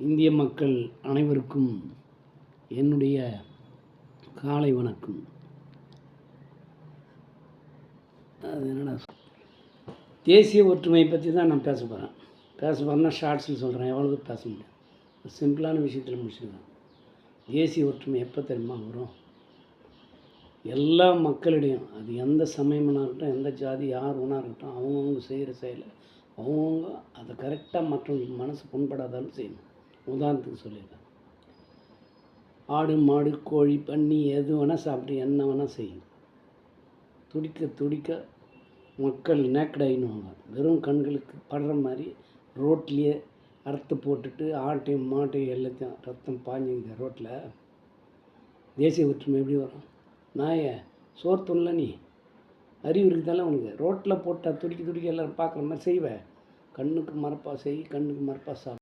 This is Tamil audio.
இந்திய மக்கள் அனைவருக்கும் என்னுடைய காலை வணக்கம். அது என்னடா தேசிய ஒற்றுமை பற்றி தான் நான் பேச போகிறேன்னா ஷார்ட்ஸில் சொல்கிறேன், எவ்வளவு பேச முடியும். சிம்பிளான விஷயத்தில் முடிச்சுக்கிறேன். தேசிய ஒற்றுமை எப்போ தெரியுமா வரும்? எல்லா மக்களிடையும், அது எந்த சமயமாக இருக்கட்டும், எந்த ஜாதி யார் ஒன்றா இருக்கட்டும், அவங்கவுங்க செய்கிற செயலை அவங்கவுங்க அதை கரெக்டாக மற்றவங்களுக்கு மனசு புண்படாதாலும் செய்யணும். உதாரணத்துக்கு சொல்லிடுறேன். ஆடு மாடு கோழி பன்னி எது வேணால் சாப்பிட்டு என்ன வேணால் செய்யும். துடிக்க துடிக்க மக்கள் நேக்கடாயின்னுவாங்க. வெறும் கண்களுக்கு படுற மாதிரி ரோட்லேயே அறுத்து போட்டுட்டு ஆட்டையும் மாட்டையும் எல்லாத்தையும் ரத்தம் பாஞ்சுங்க ரோட்டில். தேசிய ஒற்றுமை எப்படி வரும்? நாயை சோர்த்துள்ள நீ அறிவு இருக்குதால உனக்கு ரோட்டில் போட்டால் துடிக்க துடிக்க எல்லோரும் பார்க்குற மாதிரி செய்வேன். கண்ணுக்கு மரப்பா செய், கண்ணுக்கு மரப்பா சாப்பிடு.